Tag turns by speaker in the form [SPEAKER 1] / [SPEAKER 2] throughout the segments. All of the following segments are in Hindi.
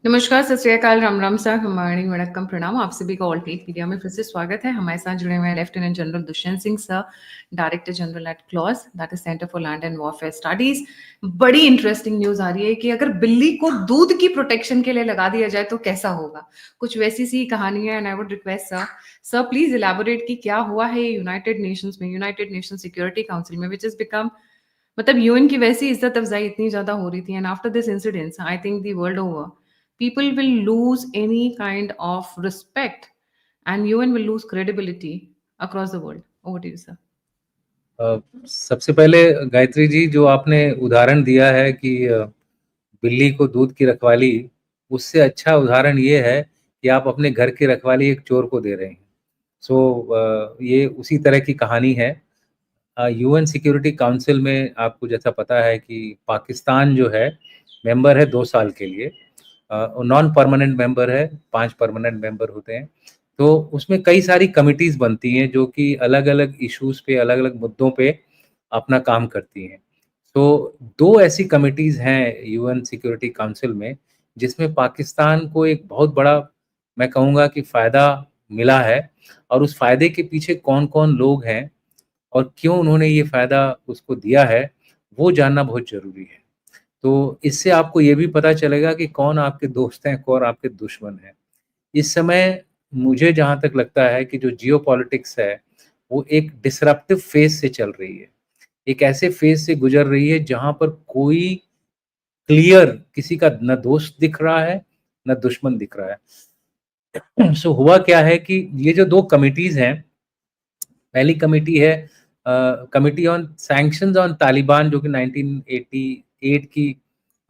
[SPEAKER 1] नमस्कार, सत श्री अकाल, राम राम साहब, हमारी वड़क्कम प्रणाम। आप सभी का ऑल टेक मीडिया में फिर से स्वागत है। हमारे साथ जुड़े हुए हैं lieutenant general Dushyant Singh sir, director general at क्लॉज, that is centre for land and warfare studies. बड़ी इंटरेस्टिंग न्यूज आ रही है कि अगर बिल्ली को दूध की प्रोटेक्शन के लिए लगा दिया जाए तो कैसा होगा। कुछ वैसी सी कहानी है and I would request sir please elaborate कि क्या हुआ है यूनाइटेड नेशंस में, यूनाइटेड नेशन सिक्योरिटी काउंसिल में, विच इज बिकम मतलब यूएन की वैसी इज्जत अफजाई इतनी ज्यादा हो रही थी and after this incident I think the world over people will lose any kind of respect and UN will lose credibility across the world. Over to you, sir.
[SPEAKER 2] सबसे पहले गायत्री जी, जो आपने उदाहरण दिया है कि बिल्ली को दूध की रखवाली, उससे अच्छा उदाहरण ये है कि आप अपने घर की रखवाली एक चोर को दे रहे हैं। ये उसी तरह की कहानी है। यूएन सिक्योरिटी काउंसिल में आपको जैसा पता है कि पाकिस्तान जो है मेंबर है 2 साल के लिए, नॉन परमानेंट मेंबर है, 5 परमानेंट मेंबर होते हैं। तो उसमें कई सारी कमिटीज़ बनती हैं जो कि अलग-अलग इश्यूज़ पे, अलग-अलग मुद्दों पे अपना काम करती हैं। तो 2 ऐसी कमिटीज़ हैं यूएन सिक्योरिटी काउंसिल में, जिसमें पाकिस्तान को एक बहुत बड़ा, मैं कहूँगा कि फ़ायदा मिला है, और उस फ़ायदे के पीछे कौन-कौन लोग हैं और क्यों उन्होंने ये फ़ायदा उसको दिया है, वो जानना बहुत ज़रूरी है। तो इससे आपको ये भी पता चलेगा कि कौन आपके दोस्त हैं, कौन आपके दुश्मन हैं। इस समय मुझे जहाँ तक लगता है कि जो जियोपॉलिटिक्स है, वो एक डिसरप्टिव फ़ेज़ से चल रही है। एक ऐसे फ़ेज़ से गुज़र रही है जहाँ पर कोई क्लियर किसी का ना दोस्त दिख रहा है, ना दुश्मन दिख रहा है। हुआ क्या है कि ये जो 2 कमिटीज़ हैं, पहली कमिटी है committee on sanctions on Taliban, जो कि 1988 की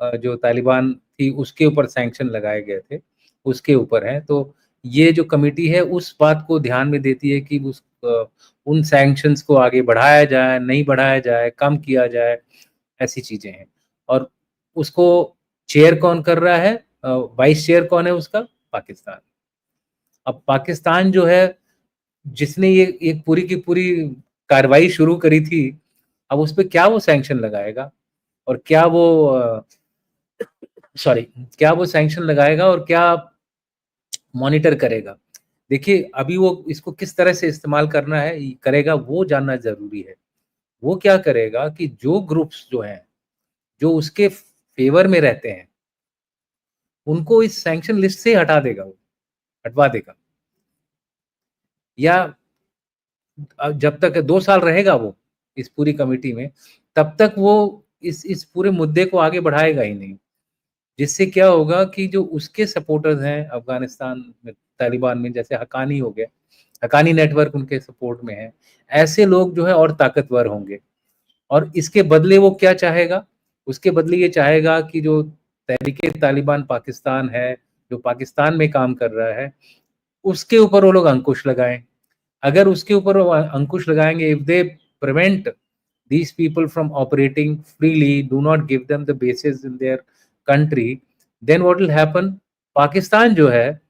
[SPEAKER 2] जो तालिबान थी उसके ऊपर सैंक्शन लगाए गए थे, उसके ऊपर है। तो ये जो कमिटी है उस बात को ध्यान में देती है कि उन सैंक्शंस को आगे बढ़ाया जाए, नहीं बढ़ाया जाए, कम किया जाए, ऐसी चीज़ें हैं। और उसको चेयर कौन कर रहा है? वाइस चेयर कौन है उसका? पाकिस्तान। अब पाकिस्तान जो है, जिसने ये एक पूरी की पूरी कार्रवाई शुरू करी थी, अब उस पे क्या वो सैंक्शन लगाएगा और क्या वो सॉरी क्या वो सैंक्शन लगाएगा और क्या मॉनिटर करेगा? देखिए, अभी वो इसको किस तरह से इस्तेमाल करना है करेगा, वो जानना ज़रूरी है। वो क्या करेगा कि जो ग्रुप्स जो हैं, जो उसके फ़ेवर में रहते हैं, उनको इस सैंक्शन लिस्ट से हटा देगा वो, हटवा देगा। या जब तक 2 साल रहेगा वो इस पूरी कमिटी में, तब तक वो इस पूरे मुद्दे को आगे बढ़ाएगा ही नहीं। जिससे क्या होगा कि जो उसके सपोर्टर्स हैं अफ़गानिस्तान में, तालिबान में, जैसे हक्कानी हो गए, हक्कानी नेटवर्क उनके सपोर्ट में है, ऐसे लोग जो है और ताकतवर होंगे। और इसके बदले वो क्या चाहेगा? उसके बदले ये चाहेगा कि जो तहरीक-ए-तालिबान पाकिस्तान है, जो पाकिस्तान में काम कर रहा है, उसके ऊपर वो लोग अंकुश लगाएँ। अगर उसके ऊपर वो अंकुश लगाएँगे, if they prevent these people from operating freely, do not give them the bases in their country, then what will happen? Pakistan जो है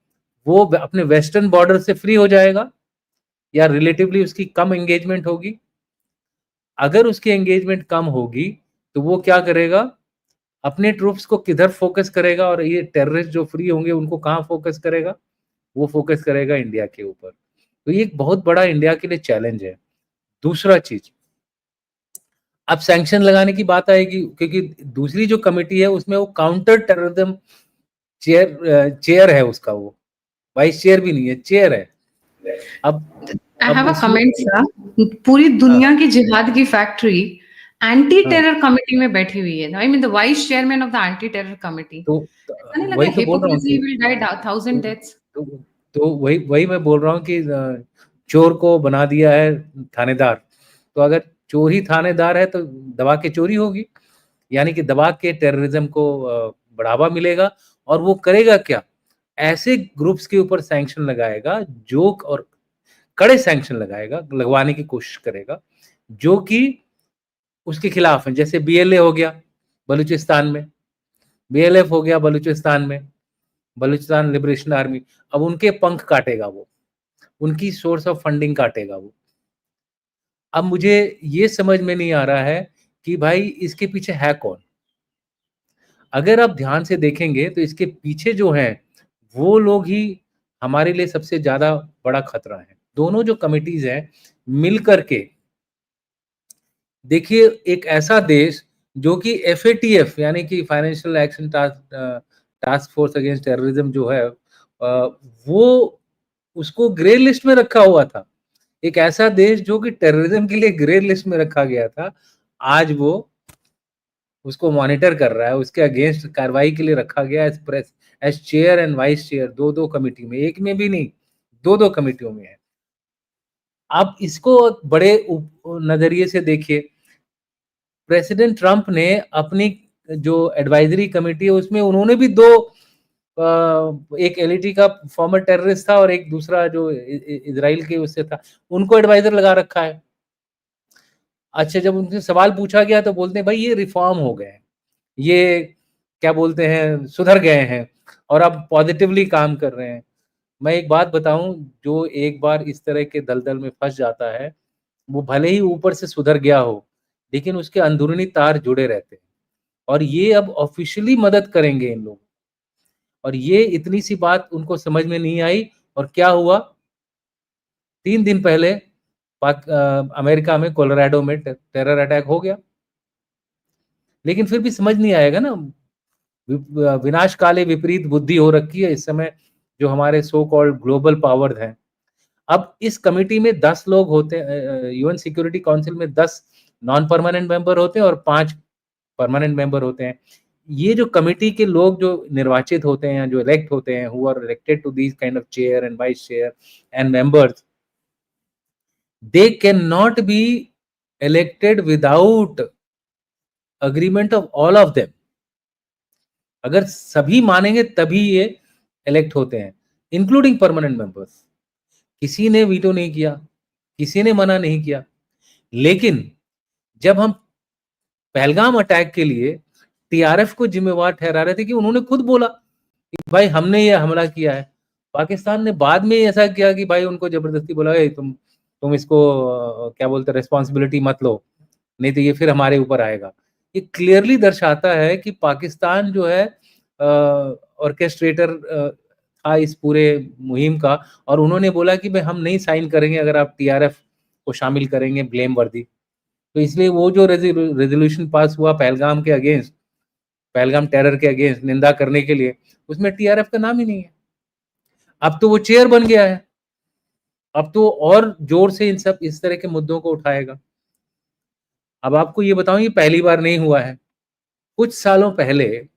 [SPEAKER 2] वो अपने वेस्टर्न बॉर्डर से फ्री हो जाएगा, या रिलेटिवली उसकी कम एंगेजमेंट होगी। अगर उसकी एंगेजमेंट कम होगी तो वो क्या करेगा? अपने ट्रूप्स को किधर फोकस करेगा, और ये टेररिस्ट जो फ्री होंगे उनको कहाँ फोकस करेगा? वो फोकस करेगा इंडिया के ऊपर। तो ये एक बहुत बड़ा इंडिया के लिए चैलेंज है। दूसरा चीज, अब सैंक्शन लगाने की बात आएगी, क्योंकि दूसरी जो कमिटी है उसमें वो काउंटर टेररिज्म चेयर है उसका, वो वाइस चेयर भी नहीं है, चेयर है। अब
[SPEAKER 1] I have a
[SPEAKER 2] उसमें
[SPEAKER 1] comment, sir. पूरी
[SPEAKER 2] हाँ,
[SPEAKER 1] दुनिया की जिहाद की फैक्ट्री एंटी
[SPEAKER 2] हाँ,
[SPEAKER 1] टेरर कमिटी में बैठी हुई है। I mean the vice chairman of the anti terror committee. ऐसा नहीं लगा
[SPEAKER 2] वही तो बोल रहा हूँ
[SPEAKER 1] हिपोक्रेसी
[SPEAKER 2] कि
[SPEAKER 1] विल डाई थाउजेंड
[SPEAKER 2] तो,
[SPEAKER 1] डेथ्स।
[SPEAKER 2] तो, तो वही वही मैं बोल रहा हूँ कि चोर को बना दिया है थानेदार। तो अगर चोर ही थानेदार है तो दबा के चोरी होगी, यानी कि दबा के टेररिज्म को बढ़ावा मिलेगा। और वो करेगा क्या? ऐसे ग्रुप्स के ऊपर सैंक्शन लगाएगा, जो और कड़े सैंक्शन लगाएगा, लगवाने की कोशिश करेगा, जो कि उसके खिलाफ हैं। जैसे बीएलए हो गया बलूचिस्तान में, बीएलएफ हो गया बलूचिस्तान में, बलूचिस्तान लिबरेशन आर्मी। अब उनके पंख काटेगा वो, उनकी सोर्स ऑफ फंडिंग काटेगा वो। अब मुझे ये समझ में नहीं आ रहा है कि भाई इसके पीछे है कौन? अगर आप ध्यान से देखेंगे तो इसके पीछे जो हैं, वो लोग ही हमारे लिए सबसे ज़्यादा बड़ा खतरा है। दोनों जो कमिटीज़ हैं, मिल कर के देखिए एक ऐसा देश जो कि एफएटीएफ यानी कि financial action task force against terrorism जो है वो उसको ग्रे लिस्ट में रखा हुआ था। एक ऐसा देश जो कि टेररिज्म के लिए ग्रे लिस्ट में रखा गया था, आज वो उसको मॉनिटर कर रहा है, उसके अगेंस्ट कार्रवाई के लिए रखा गया as chair and vice chair, 2-2 committee में, एक में भी नहीं, 2-2 कमिटियों में है। आप इसको बड़े नज़रिए से देखिए, प्रेसिडेंट ट्रंप ने अपनी जो एडवाइजरी कमेटी है उसमें उन्होंने भी 2 एक एलईटी का फॉर्मर टेररिस्ट था और एक दूसरा जो इज़राइल के उससे था, उनको एडवाइजर लगा रखा है। अच्छा जब उनसे सवाल पूछा गया तो बोलते हैं भाई ये रिफॉर्म हो गए हैं, ये क्या बोलते हैं सुधर गए हैं और अब पॉजिटिवली काम कर रहे हैं। मैं एक बात बताऊँ जो एक बार इस तरह के दलदल में फँस जाता है, वो भले ही ऊपर से सुधर गया हो, लेकिन उसके अंदरूनी तार जुड़े रहते हैं और ये अब ऑफ़िशियली मदद करेंगे इन लोग और ये इतनी सी बात उनको समझ में नहीं आई और क्या हुआ 3 दिन पहले अमेरिका में कोलोराडो में टेरर अटैक हो गया। लेकिन फिर भी समझ नहीं आएगा ना, विनाश काले विपरीत बुद्धि हो रखी है इस समय जो हमारे सो कॉल्ड ग्लोबल पावर्स हैं। अब इस कमिटी में 10 लोग होते हैं, यूएन सिक्योरिटी काउंसिल में 10 नॉन परमानेंट मेंबर होते हैं और 5 परमानेंट मेंबर होते हैं। ये जो कमिटी के लोग जो निर्वाचित होते हैं, जो इलेक्ट होते हैं, who are elected to these kind of chair and vice chair and members, they cannot be elected without agreement of all of them. अगर सभी मानेंगे तभी ये इलेक्ट होते हैं, इंक्लूडिंग परमानेंट मेंबर्स। किसी ने वीटो नहीं किया, किसी ने मना नहीं किया। लेकिन जब हम पहलगाम अटैक के लिए टीआरएफ को जिम्मेवार ठहरा रहे थे कि उन्होंने खुद बोला कि भाई हमने ये हमला किया है। पाकिस्तान ने बाद में ऐसा किया कि भाई उनको जबरदस्ती बोला तुम इसको क्या बोलते हैं रिस्पॉन्सिबिलिटी मत लो, नहीं तो ये फिर हमारे ऊपर आएगा। ये क्लियरली दर्शाता है कि पाकिस्तान जो है ऑर्केस्ट्रेटर था इस पूरे मुहिम का और उन्होंने बोला कि भाई हम नहीं साइन करेंगे अगर आप टीआरएफ को शामिल करेंगे ब्लेम वर्दी। तो इसलिए वो जो रेजोल्यूशन पास हुआ पहलगाम के अगेंस्ट, पहलगाम टेरर के अगेंस्ट निंदा करने के लिए, उसमें टीआरएफ का नाम ही नहीं है। अब तो वो चेयर बन गया है, अब तो और जोर से इन सब इस तरह के मुद्दों को उठाएगा। अब आपको ये बताऊं ये पहली बार नहीं हुआ है। कुछ सालों पहले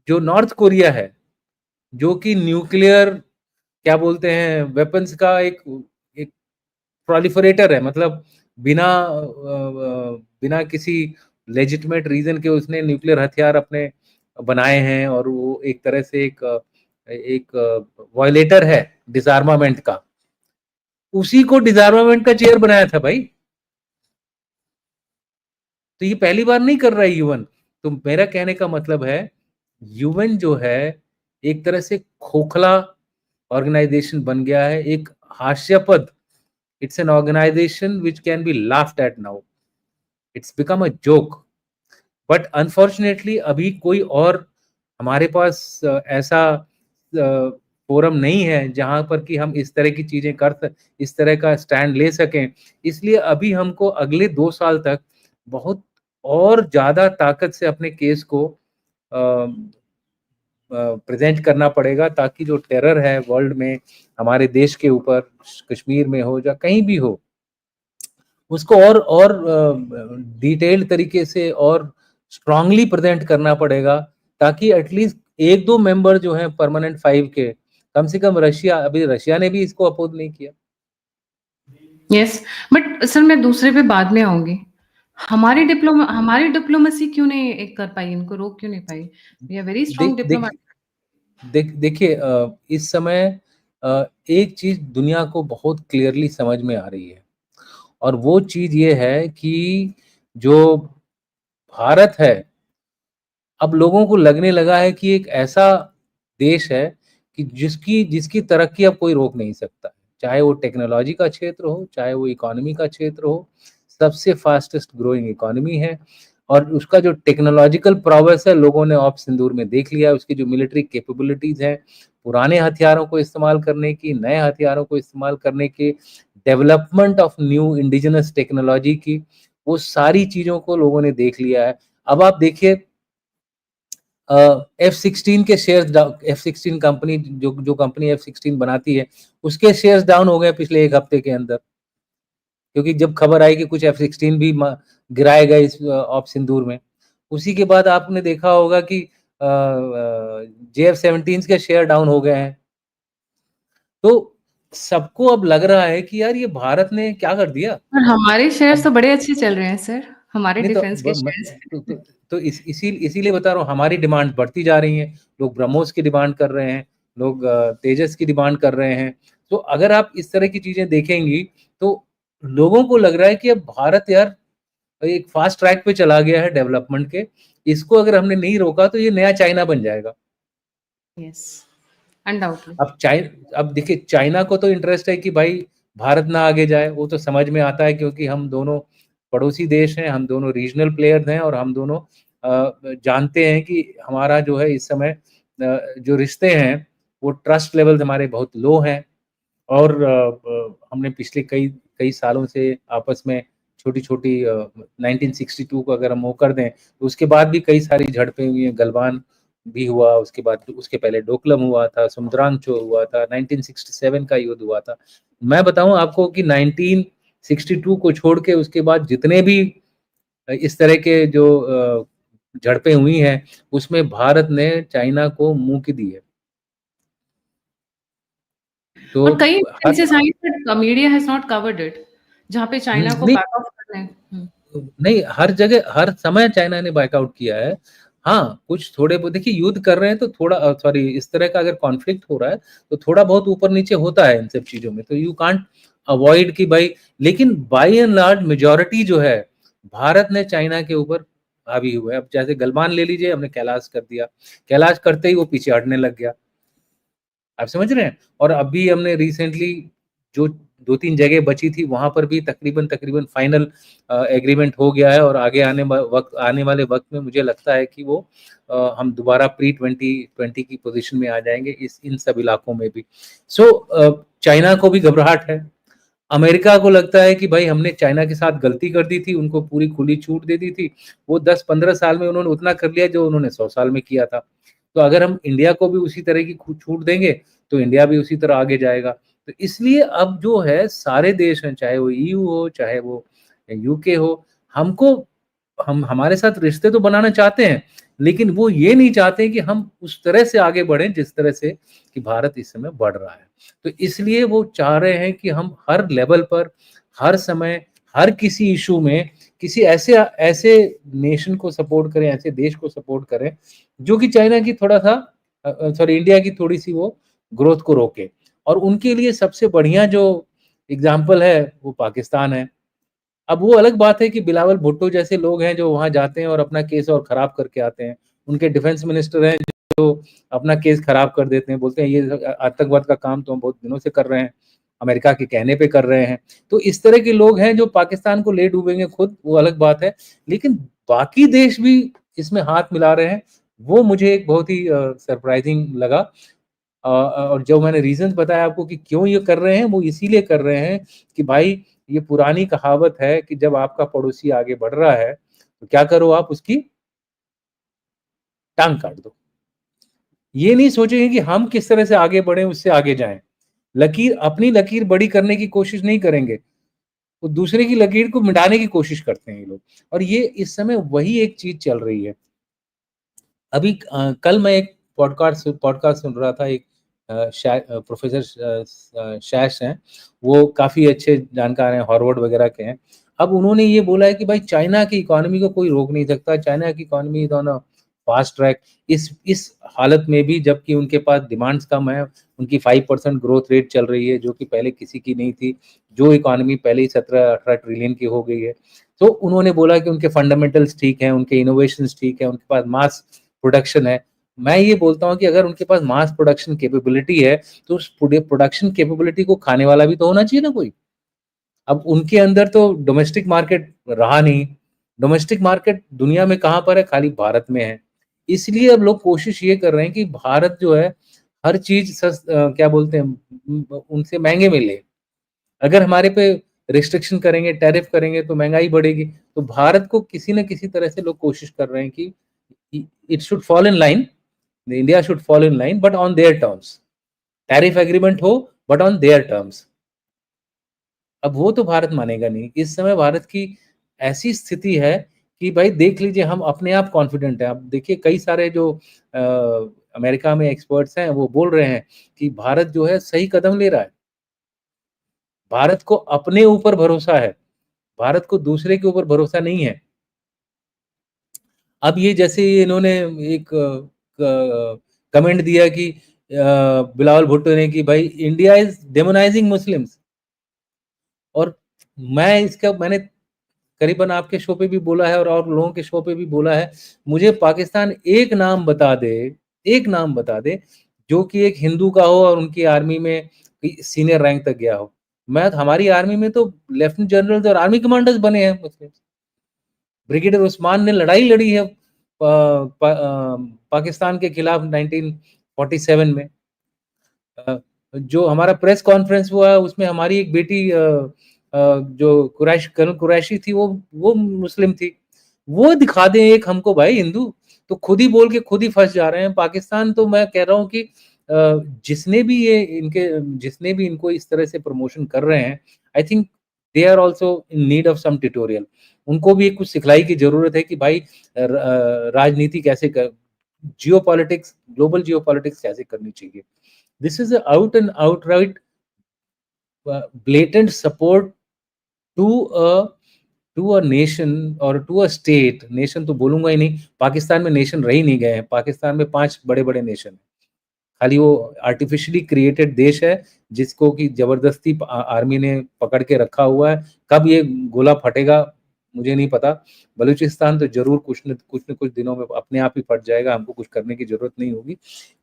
[SPEAKER 2] जो नॉर्थ कोरिया है, जो कि न्यूक्लियर क्या बोलते हैं वेपन्स का एक प्रोलिफरेटर है, मतलब बिना किसी लेजिटिमेट रीजन के उसने न्यूक्लियर हथियार अपने बनाए हैं और वो एक तरह से एक वायलेटर है डिसआर्मामेंट का। उसी को डिसआर्मामेंट का चेयर बनाया था भाई। तो ये पहली बार नहीं कर रहा है यूएन। तो मेरा कहने का मतलब है यूएन जो है एक तरह से खोखला ऑर्गेनाइजेशन बन गया है, एक हास्यास्पद। It's an organisation which can be laughed at now. It's become a joke. But unfortunately अभी कोई और हमारे पास ऐसा फोरम नहीं है जहां पर कि हम इस तरह की चीजें इस तरह का स्टैंड ले सकें। इसलिए अभी हमको अगले 2 साल तक बहुत और ज्यादा ताकत से अपने केस को प्रेजेंट करना पड़ेगा ताकि जो टेरर है वर्ल्ड में हमारे देश के ऊपर, कश्मीर में हो या कहीं भी हो, उसको और डिटेल्ड तरीके से और स्ट्रांगली प्रेजेंट करना पड़ेगा ताकि एटलीस्ट 1-2 मेंबर जो हैं परमानेंट 5 के, कम से कम रशिया ने भी इसको अपोज नहीं किया।
[SPEAKER 1] यस, बट सर मैं दूसरे पे बाद में आऊंगी। हमारी डिप्लोमेसी क्यों नहीं एक कर पाई, इनको रोक क्यों नहीं पाई? We are very strong diplomat.
[SPEAKER 2] देखिए इस समय एक चीज दुनिया को बहुत क्लियरली समझ में आ रही है और वो चीज ये है कि जो भारत है, अब लोगों को लगने लगा है कि एक ऐसा देश है कि जिसकी जिसकी तरक्की अब कोई रोक नहीं सकता। चाहे वो टेक्नोलॉजी का क्षेत्र हो, चाहे वो इकोनॉमी का क्षेत्र हो, सबसे फास्टेस्ट ग्रोइंग इकोनॉमी है और उसका जो टेक्नोलॉजिकल प्रोग्रेस है लोगों ने ऑप सिंदूर में देख लिया है। उसकी जो मिलिट्री कैपेबिलिटीज हैं, पुराने हथियारों को इस्तेमाल करने की, नए हथियारों को इस्तेमाल करने की, development of new indigenous technology की, वो सारी चीजों को लोगों ने देख लिया है। अब आप देखिए F-16 के शेयर्स, F-16 कंपनी जो कंपनी F-16 बनाती है, उसके शेयर्स डाउन हो गए पिछले एक हफ्ते के अंदर, क्योंकि जब खबर आई कि कुछ F-16 भी गिराए गए इस ऑप सिंदूर में। उसी के बाद आपने देखा होगा कि JF-17 के शेयर डाउन हो गए हैं। तो सबको अब लग रहा है कि यार ये भारत ने क्या कर दिया।
[SPEAKER 1] और हमारे शेयर्स तो
[SPEAKER 2] अब
[SPEAKER 1] बड़े अच्छे चल रहे हैं सर, हमारे
[SPEAKER 2] नहीं तो
[SPEAKER 1] डिफेंस के शेयर्स।
[SPEAKER 2] इसीलिए बता रहा हूँ, हमारी डिमांड बढ़ती जा रही है। लोग ब्रह्मोस की डिमांड कर रहे हैं, लोग तेजस की डिमांड कर रहे हैं। तो अगर आप इस तरह की चीजें देखेंगी तो लोगों को लग रहा है कि अब भारत यार एक फास्ट ट्रैक पे चला गया है डेवलपमेंट के। इसको अगर हमने नहीं रोका तो ये नया चाइना बन जाएगा।
[SPEAKER 1] Yes, undoubtedly.
[SPEAKER 2] अब देखिए, चाइना को तो इंटरेस्ट है कि भाई भारत ना आगे जाए, वो तो समझ में आता है, क्योंकि हम दोनों पड़ोसी देश हैं, हम दोनों रीजनल प्लेयर्स हैं, और हम दोनों जानते हैं कि हमारा जो है इस समय जो रिश्ते हैं वो ट्रस्ट लेवल हमारे बहुत लो हैं। और हमने पिछले कई कई सालों से आपस में छोटी छोटी 1962 को अगर हम वो कर दें तो उसके बाद भी कई सारी झड़पें हुई हैं। गलवान भी हुआ, उसके बाद उसके पहले डोकलम हुआ था, सुमद्रांगचो हुआ था, 1967 का युद्ध हुआ था। मैं बताऊं आपको कि 1962 को छोड़ के उसके बाद जितने भी इस तरह के जो झड़पें हुई हैं उसमें भारत ने चाइना को मुंह की दी है। तो
[SPEAKER 1] और कई
[SPEAKER 2] हर
[SPEAKER 1] इंस्टेंसेस आई but media has not covered it, जहाँ पे चाइना को
[SPEAKER 2] नहीं
[SPEAKER 1] बैक ऑफ कर रहे हैं।
[SPEAKER 2] नहीं, हर जगह हर समय चाइना ने बैकआउट किया है। हाँ, कुछ थोड़े बहुत देखिए युद्ध कर रहे हैं तो थोड़ा सॉरी इस तरह का अगर कॉन्फ्लिक्ट हो रहा है तो थोड़ा बहुत ऊपर नीचे होता है इन सब चीजों में, तो यू कांट अवॉइड कि भाई, लेकिन बाय एंड लार्ज मेजोरिटी जो है भारत ने चाइना के ऊपर हावी हुआ है। अब जैसे गलवान ले लीजिए, हमने कैलाश कर दिया, कैलाश करते ही वो पीछे हटने लग गया। आप समझ रहे हैं। और अभी हमने रिसेंटली जो 2-3 जगह बची थी वहां पर भी तकरीबन तकरीबन फाइनल एग्रीमेंट हो गया है, और आगे आने वाले वक्त में मुझे लगता है कि वो हम दोबारा प्री 2020 की पोजीशन में आ जाएंगे इन सब इलाकों में भी। सो चाइना को भी घबराहट है। अमेरिका को लगता है कि भाई हमने चाइना के साथ गलती कर दी थी, उनको पूरी खुली छूट दे दी थी, वो 10-15 साल में उन्होंने उतना कर लिया जो उन्होंने 100 साल में किया था। तो अगर हम इंडिया को भी उसी तरह की छूट देंगे तो इंडिया भी उसी तरह आगे जाएगा। तो इसलिए अब जो है सारे देश हैं, चाहे वो EU हो चाहे वो UK हो, हमको हम हमारे साथ रिश्ते तो बनाना चाहते हैं, लेकिन वो ये नहीं चाहते कि हम उस तरह से आगे बढ़ें जिस तरह से कि भारत इस समय बढ़ रहा है। तो इसलिए वो चाह रहे हैं कि हम हर लेवल पर, हर समय, हर किसी इशू में किसी ऐसे ऐसे नेशन को सपोर्ट करें, ऐसे देश को सपोर्ट करें जो कि चाइना की थोड़ा सा सॉरी इंडिया की थोड़ी सी वो ग्रोथ को रोके। और उनके लिए सबसे बढ़िया जो एग्जाम्पल है वो पाकिस्तान है। अब वो अलग बात है कि बिलावल भुट्टो जैसे लोग हैं जो वहां जाते हैं और अपना केस और खराब करके आते हैं। उनके डिफेंस मिनिस्टर हैं जो अपना केस खराब कर देते हैं, बोलते हैं ये आतंकवाद का काम तो हम बहुत दिनों से कर रहे हैं, अमेरिका के कहने पे कर रहे हैं। तो इस तरह के लोग हैं जो पाकिस्तान को ले डूबेंगे खुद, वो अलग बात है। लेकिन बाकी देश भी इसमें हाथ मिला रहे हैं, वो मुझे एक बहुत ही सरप्राइजिंग लगा। और जो मैंने रीजंस बताया आपको कि क्यों ये कर रहे हैं, वो इसीलिए कर रहे हैं कि भाई ये पुरानी कहावत है कि जब आपका पड़ोसी आगे बढ़ रहा है तो क्या करो, आप उसकी टांग काट दो। ये नहीं सोचेंगे कि हम किस तरह से आगे बढ़े, उससे आगे जाएं। लकीर अपनी लकीर बड़ी करने की कोशिश नहीं करेंगे, वो दूसरे की लकीर को मिटाने की कोशिश करते हैं ये लोग। और ये इस समय वही एक चीज चल रही है। अभी कल मैं एक पॉडकास्ट सुन रहा था। एक प्रोफेसर शैश हैं, वो काफी अच्छे जानकार हैं, हार्वर्ड वगैरह के हैं। अब उन्होंने ये बोला है कि भाई चाइना की इकोनॉमी को कोई रोक नहीं सकता, चाइना की economy is on a fast track. इस हालत में भी जबकि उनके पास डिमांड्स कम है, उनकी 5% ग्रोथ रेट चल रही है जो कि पहले किसी की नहीं थी, जो इकोनॉमी पहले ही 17-18 ट्रिलियन की हो गई है। तो उन्होंने बोला कि उनके फंडामेंटल्स ठीक हैं, उनके इनोवेशंस ठीक है, उनके पास मास प्रोडक्शन है। मैं ये बोलता हूँ कि अगर उनके पास मास प्रोडक्शन कैपेबिलिटी है तो उस प्रोडक्शन कैपेबिलिटी को खाने वाला भी तो होना चाहिए ना कोई। अब उनके अंदर तो डोमेस्टिक मार्केट रहा नहीं, डोमेस्टिक मार्केट दुनिया में कहाँ पर है? खाली भारत में है। इसलिए अब लोग कोशिश ये कर रहे हैं कि भारत जो है हर चीज़ क्या बोलते हैं उनसे महँगे में ले। अगर हमारे पे रिस्ट्रिक्शन करेंगे, टैरिफ करेंगे तो महँगाई बढ़ेगी। तो भारत को किसी न किसी तरह से लोग कोशिश कर रहे हैं कि it should fall in line, India should fall in line but on their terms. Tariff agreement हो बट ऑन देयर टर्म्स। अब वो तो भारत मानेगा नहीं। इस समय भारत की ऐसी स्थिति है कि भाई देख लीजिए हम अपने आप कॉन्फिडेंट हैं। अब देखिए कई सारे जो अमेरिका में एक्सपर्ट्स हैं वो बोल रहे हैं कि भारत जो है सही कदम ले रहा है। भारत को अपने ऊपर भरोसा है। भारत को दूसरे के ऊपर भरोसा नहीं है। अब ये जैसे ये इन्होंने एक कमेंट दिया कि बिलावल भुट्टो ने कि भाई इंडिया इज डेमोनाइजिंग मुस्लिम्स। और मैंने करीबन आपके शो पे भी बोला है और लोगों के शो पे भी बोला है, मुझे पाकिस्तान एक नाम बता दे जो कि एक हिंदू का हो और उनकी आर्मी में सीनियर रैंक तक गया हो। हमारी आर्मी में तो लेफ्टिनेंट जनरल्स और आर्मी कमांडर्स बने हैं मुस्लिम। ब्रिगेडियर उस्मान ने लड़ाई लड़ी है पाकिस्तान के खिलाफ 1947 में। जो हमारा प्रेस कॉन्फ्रेंस हुआ उसमें हमारी एक बेटी जो कर्नल कुरैशी थी वो मुस्लिम थी। वो दिखा दें एक हमको भाई हिंदू, तो खुद ही बोल के खुद ही फंस जा रहे हैं। पाकिस्तान तो मैं कह रहा हूँ कि जिसने भी इनको इस तरह से प्रमोशन कर रहे हैं, I think they are also in need of some tutorial. उनको भी कुछ सिखलाई की जरूरत है कि भाई राजनीति कैसे कर, जियोपॉलिटिक्स, ग्लोबल जियोपॉलिटिक्स कैसे करनी चाहिए। This is a out and outright blatant support to a nation or to a state। Nation तो बोलूंगा ही नहीं, पाकिस्तान में नेशन रह ही नहीं गए हैं। पाकिस्तान में 5 बड़े-बड़े नेशन हैं। खाली वो आर्टिफिशियली क्रिएटेड देश है जिसको कि जबरदस्ती आर्मी ने पकड़ के रखा हुआ है। कब ये गोला फटेगा मुझे नहीं पता। बलूचिस्तान तो जरूर कुछ न कुछ दिनों में अपने आप ही फट जाएगा, हमको कुछ करने की जरूरत नहीं होगी।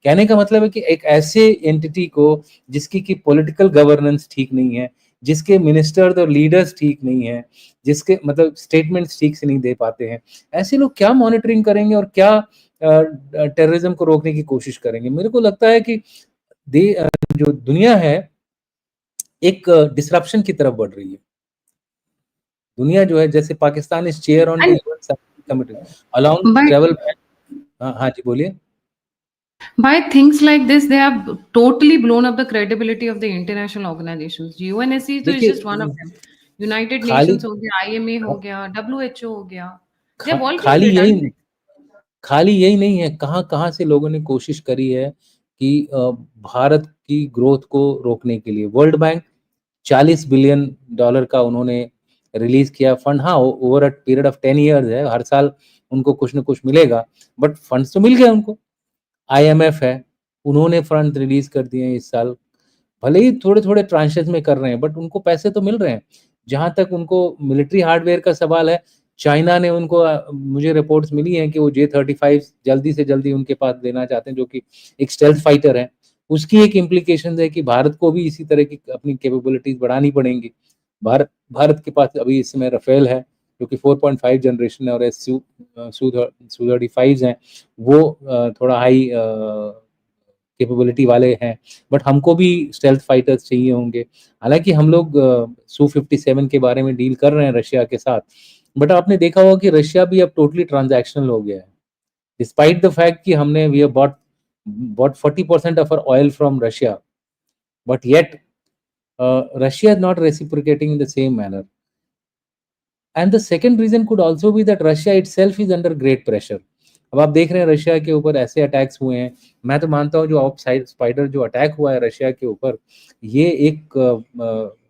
[SPEAKER 2] कहने का मतलब है कि एक ऐसे एंटिटी को जिसकी की पॉलिटिकल गवर्नेंस ठीक नहीं है, जिसके मिनिस्टर्स और लीडर्स ठीक नहीं है, जिसके मतलब स्टेटमेंट्स ठीक से नहीं दे पाते हैं, ऐसे लोग क्या मॉनिटरिंग करेंगे और क्या टेररिज्म को रोकने की कोशिश करेंगे। मेरे को लगता है कि जो दुनिया है एक डिसरप्शन की तरफ बढ़ रही है। दुनिया जो है जैसे Pakistan is chair on the
[SPEAKER 1] And
[SPEAKER 2] UN security committee allowing
[SPEAKER 1] by
[SPEAKER 2] travel ban. हाँ जी बोलिए।
[SPEAKER 1] by things like this, they have totally blown up the credibility of the international organizations. UNSC तो is
[SPEAKER 2] देखिए
[SPEAKER 1] just one of them. United
[SPEAKER 2] खाली
[SPEAKER 1] Nations हो गया, IMA हो गया, WHO हो गया. They
[SPEAKER 2] खा,
[SPEAKER 1] have all been
[SPEAKER 2] खाली यही
[SPEAKER 1] redundant.
[SPEAKER 2] खाली यही नहीं है, कहाँ-कहाँ से लोगों ने कोशिश करी है कि भारत की ग्रोथ को रोकने के लिए। वर्ल्ड बैंक $40 बिलियन का उन्होंने रिलीज किया फंड। हाँ, over a period of 10 years है, हर साल उनको कुछ न कुछ मिलेगा, बट फंड्स तो मिल गए उनको। आईएमएफ है, उन्होंने फंड रिलीज कर दिए हैं इस साल। भले ही थोड़े-थोड़े ट्रांचेस में कर रहे हैं, बट उनको पैसे तो मिल रहे हैं। जहाँ तक उनको मिलिट्री हार्डवेयर का सवाल है, चाइना ने उनको मुझे रिपोर्ट्स मिली हैं कि वो J-35 जल्दी से जल्दी उनके पास देना चाहते हैं, जो कि एक स्टेल्थ फाइटर है। उसकी एक इम्प्लीकेशंस है कि भारत को भी इसी तरह की अपनी कैपेबिलिटीज बढ़ानी पड़ेंगी। भारत भारत के पास अभी इस समय राफेल है, जो कि 4.5 जनरेशन है, और Su-35 हैं, वो थोड़ा हाई कैपेबिलिटी वाले हैं, बट हमको भी स्टेल्थ फाइटर्स चाहिए होंगे। हालांकि हम लोग Su-57 के बारे में डील कर रहे हैं रशिया के साथ, बट आपने देखा होगा कि रशिया भी अब टोटली ट्रांजैक्शनल हो गया है। डिस्पाइट द फैक्ट कि हमने we have bought 40% of our oil from Russia, but yet Russia is not reciprocating in the same manner. And the second reason could also be that Russia itself is under great pressure. अब आप देख रहे हैं रशिया के ऊपर ऐसे अटैक्स हुए हैं। मैं तो मानता हूँ जो ऑपसाइड स्पाइडर जो अटैक हुआ है रशिया के ऊपर, ये एक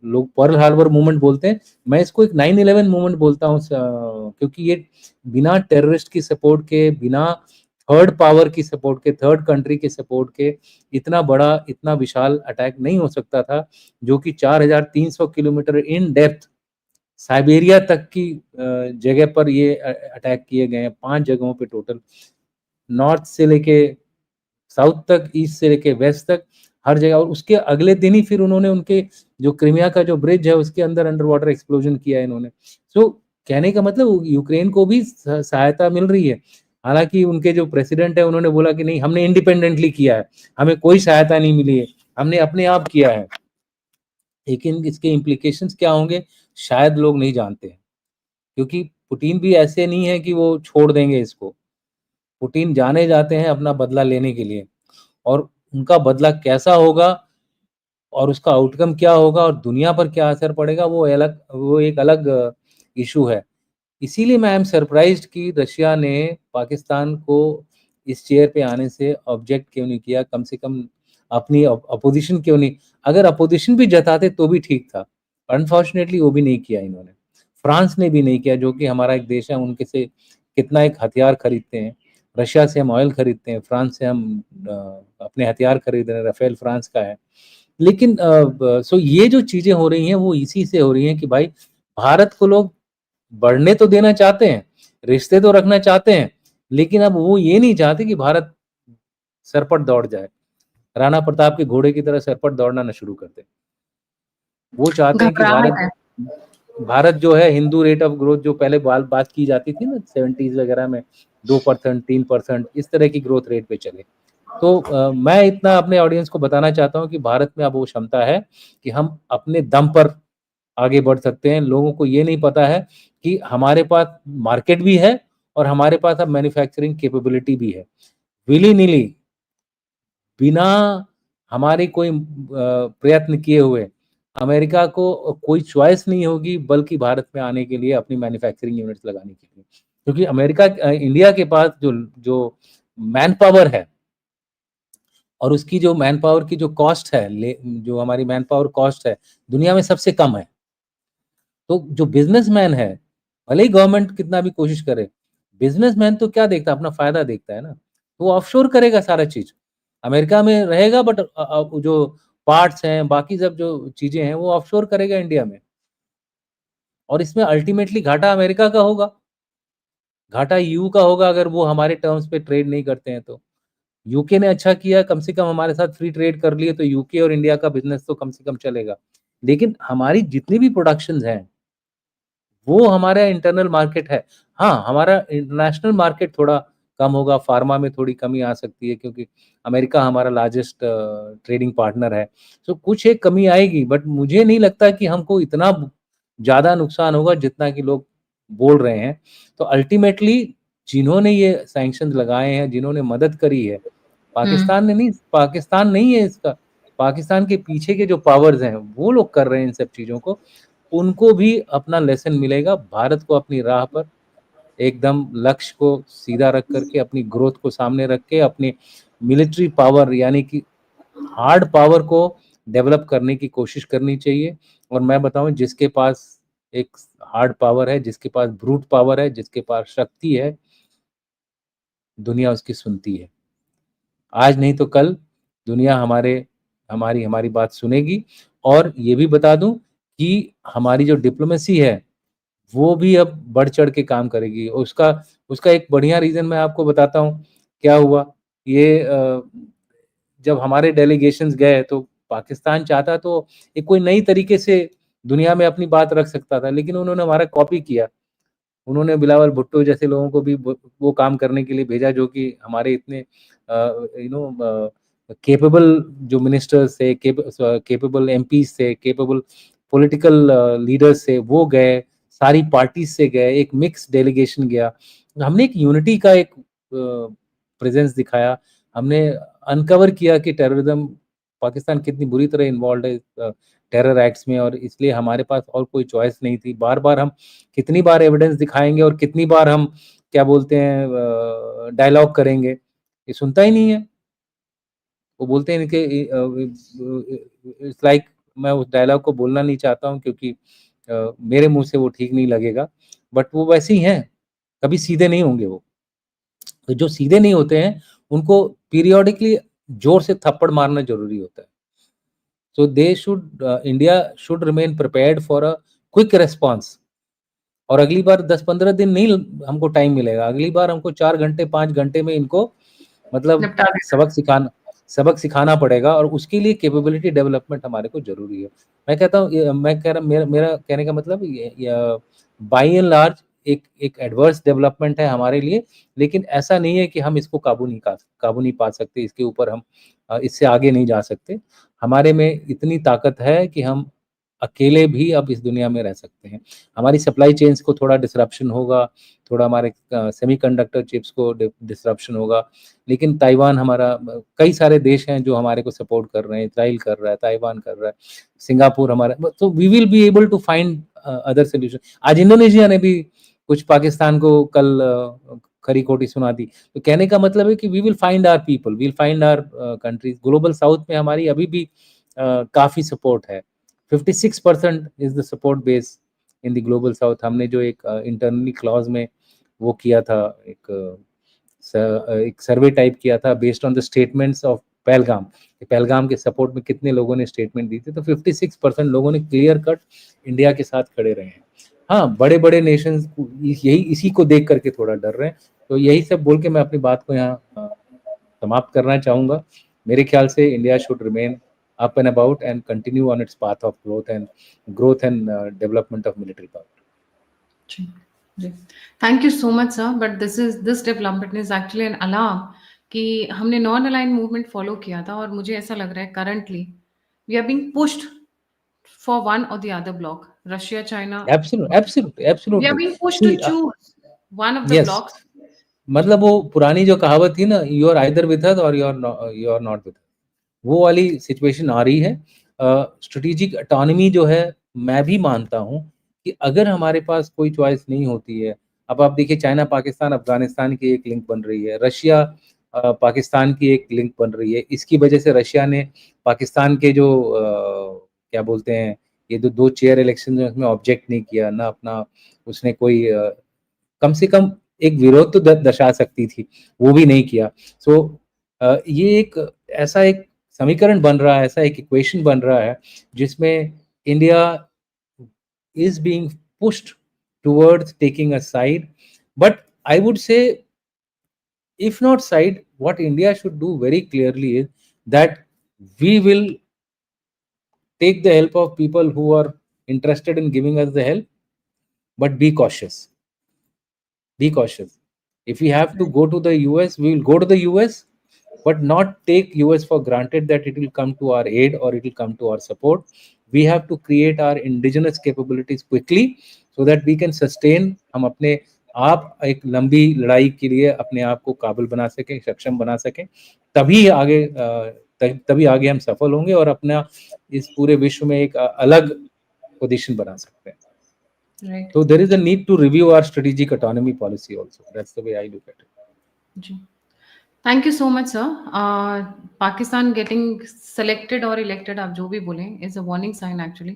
[SPEAKER 2] लोग पर्ल हार्बर मूवमेंट बोलते हैं, मैं इसको एक 9/11 मूवमेंट बोलता हूँ, क्योंकि ये बिना टेररिस्ट की सपोर्ट के, बिना थर्ड पावर की सपोर्ट के, थर्ड कंट्री के सपोर्ट के इतना बड़ा, इतना विशाल अटैक नहीं हो सकता था, जो कि 4300 किलोमीटर इन डेप्थ साइबेरिया तक की जगह पर ये अटैक किए गए हैं। 5 जगहों पे टोटल, नॉर्थ से लेके साउथ तक, ईस्ट से लेके वेस्ट तक, हर जगह। और उसके अगले दिन ही फिर उन्होंने उनके जो क्रीमिया का जो ब्रिज है उसके अंदर अंडर वाटर एक्सप्लोजन किया है इन्होंने। सो कहने का मतलब यूक्रेन को भी सहायता मिल रही है। हालांकि उनके जो प्रेसिडेंट है उन्होंने बोला कि नहीं, हमने इंडिपेंडेंटली किया है, हमें कोई सहायता नहीं मिली है, हमने अपने आप किया है। लेकिन इसके इम्प्लीकेशंस क्या होंगे शायद लोग नहीं जानते हैं, क्योंकि पुतिन भी ऐसे नहीं है कि वो छोड़ देंगे इसको। पुतिन जाने जाते हैं अपना बदला लेने के लिए, और उनका बदला कैसा होगा और उसका आउटकम क्या होगा और दुनिया पर क्या असर पड़ेगा वो एक अलग इशू है। इसीलिए मैं आई एम सरप्राइज्ड कि रशिया ने पाकिस्तान को इस चेयर पे आने से ऑब्जेक्ट क्यों नहीं किया, कम से कम अपनी अपोजिशन क्यों नहीं, अगर अपोजिशन भी जताते तो भी ठीक था। अनफॉर्चुनेटली वो भी नहीं किया इन्होंने। फ्रांस ने भी नहीं किया, जो कि हमारा एक देश है, उनके से कितना एक हथियार खरीदते हैं। रशिया से हम ऑयल खरीदते हैं, फ्रांस से हम अपने हथियार खरीद रहे हैं, राफेल फ्रांस का है। लेकिन सो ये जो चीजें हो रही हैं वो इसी से हो रही हैं कि भाई भारत को लोग बढ़ने तो देना चाहते हैं, रिश्ते तो रखना चाहते हैं, लेकिन अब वो ये नहीं चाहते कि भारत सरपट दौड़ जाए, राणा प्रताप के घोड़े की तरह सरपट दौड़ना न शुरू कर दे। वो चाहते हैं कि
[SPEAKER 1] घबराहट है।
[SPEAKER 2] भारत जो है हिंदू रेट ऑफ ग्रोथ जो पहले बात की जाती थी ना 70s वगैरह में, 2% 3% इस तरह की ग्रोथ रेट पे चले। तो मैं इतना अपने ऑडियंस को बताना चाहता हूँ कि भारत में अब वो क्षमता है कि हम अपने दम पर आगे बढ़ सकते हैं। लोगों को ये नहीं पता है कि हमारे पास मार्केट भी है और हमारे पास अब मैन्युफैक्चरिंग कैपेबिलिटी भी है। विली नीली बिना हमारे कोई प्रयत्न किए हुए अमेरिका को कोई चॉइस नहीं होगी बल्कि भारत में आने के लिए अपनी मैन्युफैक्चरिंग यूनिट्स लगाने के लिए, क्योंकि इंडिया के पास जो जो मैन पावर है और उसकी जो मैन पावर की जो कॉस्ट है, जो हमारी मैन पावर कॉस्ट है दुनिया में सबसे कम है। तो जो बिजनेसमैन है, भले ही गवर्नमेंट कितना भी कोशिश करे, बिजनेसमैन तो क्या देखता है, अपना फायदा देखता है ना। तो वो ऑफशोर करेगा सारा चीज, अमेरिका में रहेगा, बट जो पार्ट्स हैं बाकी सब जो चीजें हैं वो ऑफशोर करेगा इंडिया में, और इसमें अल्टीमेटली घाटा अमेरिका का होगा, घाटा ईयू का होगा अगर वो हमारे टर्म्स पे ट्रेड नहीं करते हैं। तो यूके ने अच्छा किया, कम से कम हमारे साथ फ्री ट्रेड कर लिए, तो यूके और इंडिया का बिजनेस तो कम से कम चलेगा। लेकिन हमारी जितनी भी प्रोडक्शंस हैं वो हमारा इंटरनल मार्केट है। हाँ, हमारा इंटरनेशनल मार्केट थोड़ा कम होगा, फार्मा में थोड़ी कमी आ सकती है क्योंकि अमेरिका हमारा लार्जेस्ट ट्रेडिंग पार्टनर है। तो कुछ एक कमी आएगी, बट मुझे नहीं लगता कि हमको इतना ज़्यादा नुकसान होगा जितना कि लोग बोल रहे हैं। तो अल्टीमेटली जिन्होंने ये सैंक्शंस लगाए हैं, जिन्होंने मदद करी है, पाकिस्तान नहीं है इसका, पाकिस्तान के पीछे के जो पावर्स हैं वो लोग कर रहे हैं इन सब चीज़ों को। उनको भी अपना लेसन मिलेगा। भारत को अपनी राह पर एकदम लक्ष्य को सीधा रख करके, अपनी ग्रोथ को सामने रख के, अपनी मिलिट्री पावर यानी कि हार्ड पावर को डेवलप करने की कोशिश करनी चाहिए। और मैं बताऊं, जिसके पास एक हार्ड पावर है, जिसके पास ब्रूट पावर है, जिसके पास शक्ति है, दुनिया उसकी सुनती है। आज नहीं तो कल दुनिया हमारी हमारी बात सुनेगी। और ये भी बता दूं कि हमारी जो डिप्लोमेसी है वो भी अब बढ़ चढ़ के काम करेगी। उसका उसका एक बढ़िया रीजन मैं आपको बताता हूँ क्या हुआ। ये जब हमारे डेलीगेशंस गए तो पाकिस्तान चाहता तो एक कोई नई तरीके से दुनिया में अपनी बात रख सकता था, लेकिन उन्होंने हमारा कॉपी किया। उन्होंने बिलावल भुट्टो जैसे लोगों को भी वो काम करने के लिए भेजा, जो कि हमारे इतने केपेबल जो मिनिस्टर्स थे, केपेबल एमपीज थे, केपेबल पॉलिटिकल लीडर्स थे, वो गए, सारी पार्टीज से गए, एक मिक्स डेलीगेशन गया। हमने एक यूनिटी का एक प्रेजेंस दिखाया। हमने अनकवर किया कि टेररिज्म, पाकिस्तान कितनी बुरी तरह इन्वॉल्व है टेरर एक्ट्स में, और इसलिए हमारे पास और कोई चॉइस नहीं थी। बार बार हम कितनी बार एविडेंस दिखाएंगे और कितनी बार हम क्या बोलते हैं डायलॉग करेंगे, ये सुनता ही नहीं है। वो बोलते हैं कि इट्स लाइक मैं उस डायलॉग को बोलना नहीं चाहता हूँ क्योंकि मेरे मुंह से वो ठीक नहीं लगेगा, बट वो वैसे ही हैं, कभी सीधे नहीं होंगे वो। तो जो सीधे नहीं होते हैं उनको पीरियोडिकली जोर से थप्पड़ मारना जरूरी होता है। So they should India should remain prepared for a quick response. और अगली बार 10-15 दिन नहीं हमको टाइम मिलेगा, अगली बार हमको 4 घंटे 5 घंटे में इनको मतलब
[SPEAKER 1] निपटा देना।
[SPEAKER 2] सबक सिखाना पड़ेगा, और उसके लिए कैपेबिलिटी डेवलपमेंट हमारे को जरूरी है। मैं कहता हूँ, मैं कह रहा मेरा मेरा कहने का मतलब बाई एंड लार्ज एक एडवर्स डेवलपमेंट है हमारे लिए, लेकिन ऐसा नहीं है कि हम इसको काबू नहीं पा सकते, इसके ऊपर हम इससे आगे नहीं जा सकते। हमारे में इतनी ताकत है कि हम अकेले भी अब इस दुनिया में रह सकते हैं। हमारी सप्लाई चेन्स को थोड़ा डिसरप्शन होगा, थोड़ा हमारे सेमीकंडक्टर चिप्स को डिसरप्शन होगा, लेकिन ताइवान हमारा कई सारे देश हैं जो हमारे को सपोर्ट कर रहे हैं, इज़राइल कर रहा है, ताइवान कर रहा है, सिंगापुर हमारा, तो we will be able to find other solution. आज इंडोनेशिया ने भी कुछ पाकिस्तान को कल खरी खोटी सुना दी, तो कहने का मतलब है कि we will find our people, we will find our countries. Global south में हमारी अभी भी काफ़ी सपोर्ट है। 56% is the support base in the global south. हमने जो एक इंटरनली क्लॉज में वो किया था, एक सर्वे टाइप किया था based on the statements of Pahalgam के सपोर्ट में कितने लोगों ने स्टेटमेंट दी थी, तो 56% लोगों ने क्लियर कट इंडिया के साथ खड़े रहे हैं। हाँ, बड़े बड़े नेशंस यही इसी को देख करके थोड़ा डर रहे हैं। तो यही सब बोल के मैं अपनी बात को यहाँ समाप्त करना चाहूँगा। मेरे ख्याल से India should remain up and about and continue on its path of growth and development of military power.
[SPEAKER 1] Thank you so much, sir. But this development is actually an alarm कि हमने नॉन अलाइन मूवमेंट फॉलो किया था, और मुझे ऐसा लग रहा है currently we are being pushed for one or the other block, Russia, China.
[SPEAKER 2] Absolutely.
[SPEAKER 1] We are being pushed to choose one of the blocks.
[SPEAKER 2] मतलब वो पुरानी जो कहावत थी ना, you are either with us or you are not with us, वो वाली सिचुएशन आ रही है। स्ट्रेटेजिक ऑटोनॉमी जो है, मैं भी मानता हूँ कि अगर हमारे पास कोई चॉइस नहीं होती है, अब आप देखिए चाइना पाकिस्तान अफगानिस्तान की एक लिंक बन रही है, रशिया पाकिस्तान की एक लिंक बन रही है। इसकी वजह से रशिया ने पाकिस्तान के जो क्या बोलते हैं, ये जो 2 चेयर इलेक्शन में उसमें ऑब्जेक्ट नहीं किया ना, अपना उसने कोई कम से कम एक विरोध तो दर्शा सकती थी, वो भी नहीं किया। सो ये एक ऐसा एक समीकरण बन रहा है, ऐसा एक इक्वेशन बन रहा है जिसमें India is being pushed towards taking a side. But I would say, if not side, what India should do very clearly is that we will take the help of people who are interested in giving us the help, but be cautious. Be cautious. If we have to go to the US, we will go to the US, but not take US for granted that it will come to our aid or it will come to our support. We have to create our indigenous capabilities quickly so that we can sustain, हम अपने आप एक लंबी लड़ाई के लिए अपने आप को काबिल बना सकें, सक्षम बना सकें, तभी आगे हम सफल होंगे और अपना इस पूरे विश्व में एक अलग पोजीशन बना सकते हैं.
[SPEAKER 1] Right.
[SPEAKER 2] So there is a need to review our strategic autonomy policy also. That's the way I look at it.
[SPEAKER 1] Thank you so much, sir. Pakistan getting selected or elected, आप जो भी बोलें, is a warning sign actually.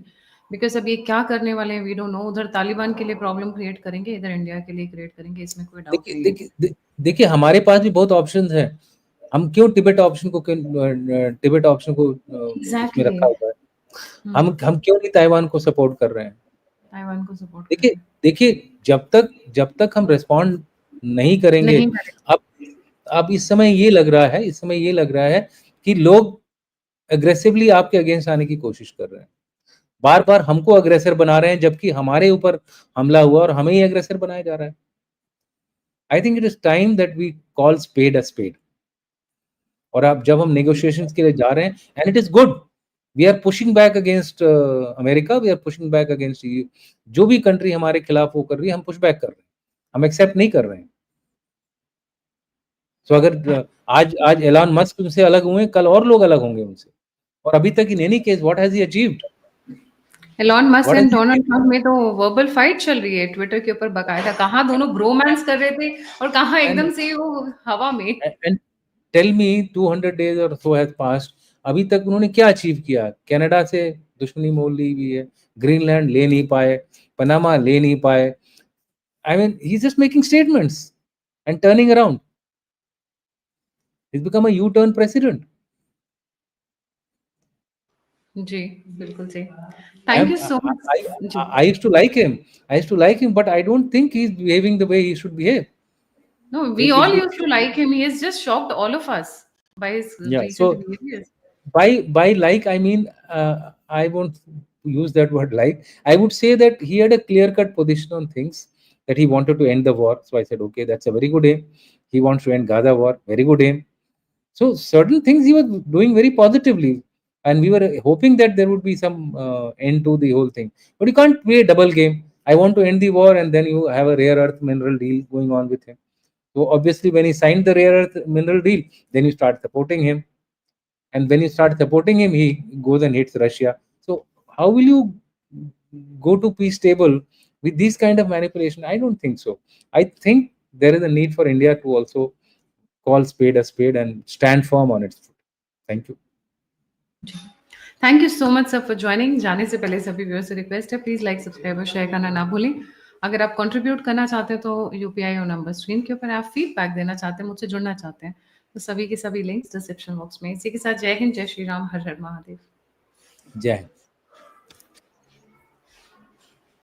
[SPEAKER 1] Because अब ये क्या करने वाले हैं, we don't know. उधर तालिबान के लिए प्रॉब्लम क्रिएट करेंगे, इधर इंडिया के लिए क्रिएट करेंगे, इसमें कोई डाउट नहीं है.
[SPEAKER 2] देखिए हमारे पास भी बहुत ऑप्शंस हैं. हम क्यों टिबेट ऑप्शन को इसमें रखा हुआ है? हम क्यों नहीं ताइवान को सपोर्ट कर रहे हैं?
[SPEAKER 1] ताइवान को सपोर्ट
[SPEAKER 2] देखिए जब तक हम रिस्पॉन्ड नहीं करेंगे, अब इस समय ये लग रहा है कि लोग एग्रेसिवली आपके अगेंस्ट आने की कोशिश कर रहे हैं. बार-बार हमको अग्रेसर बना रहे हैं, जबकि हमारे ऊपर हमला हुआ और हमें ही अग्रेसर बनाया जा रहा है. I think it is time that we call spade a spade. और अब जब हम नेगोशिएशंस के लिए जा रहे हैं, and it is good, we are pushing back against America, we are pushing back against जो भी कंट्री हमारे खिलाफ वो कर रही है, हम पुश बैक कर रहे हैं, हम एक्सेप्ट नहीं कर रहे हैं. तो अगर आज एलन मस्क उनसे अलग हुए, कल और लोग अलग होंगे उनसे. और अभी तक in any case what has he achieved?
[SPEAKER 1] Elon Musk and Donald Trump में तो वर्बल फाइट चल रही है ट्विटर के ऊपर बकायदा. कहां दोनों ब्रोमांस कर रहे थे और कहां एकदम से वो हवा में.
[SPEAKER 2] एंड टेल मी 200 डेज और सो हैज पास्ड, अभी तक उन्होंने क्या अचीव किया? कनाडा से दुश्मनी मोल ली हुई है, ग्रीनलैंड ले नहीं पाए, पनामा ले नहीं पाए. I mean he is just making statements and turning around. He's become a U-turn president.
[SPEAKER 1] जी, बिल्कुल सही. Thank you so much.
[SPEAKER 2] I used to like him, but I don't think he's behaving the way he should behave.
[SPEAKER 1] No, we all used to like him. He has just shocked all of us by his recent behaviors.
[SPEAKER 2] By like, I mean, I won't use that word like. I would say that he had a clear-cut position on things, that he wanted to end the war. So I said, okay, that's a very good aim. He wants to end Gaza war, very good aim. So certain things he was doing very positively, and we were hoping that there would be some end to the whole thing. But you can't play a double game. I want to end the war, and then you have a rare earth mineral deal going on with him. So obviously, when he signed the rare earth mineral deal, then you start supporting him, and when you start supporting him, he goes and hits Russia. So how will you go to peace table with these kind of manipulation? I don't think so. I think there is a need for India to also call spade a spade and stand firm on its foot. Thank you.
[SPEAKER 1] Thank you so much sir for joining. जाने से पहले सभी व्यूअर्स से रिक्वेस्ट है, प्लीज लाइक सब्सक्राइब और शेयर करना ना भूलें. अगर आप कंट्रीब्यूट करना चाहते हैं तो यूपीआई और नंबर स्क्रीन के ऊपर. आप फीडबैक देना चाहते हैं, मुझसे जुड़ना चाहते हैं, तो सभी के सभी लिंक्स डिस्क्रिप्शन बॉक्स में. इसी के साथ जय हिंद, जय श्री राम, हर हर महादेव.
[SPEAKER 2] जय हिंद.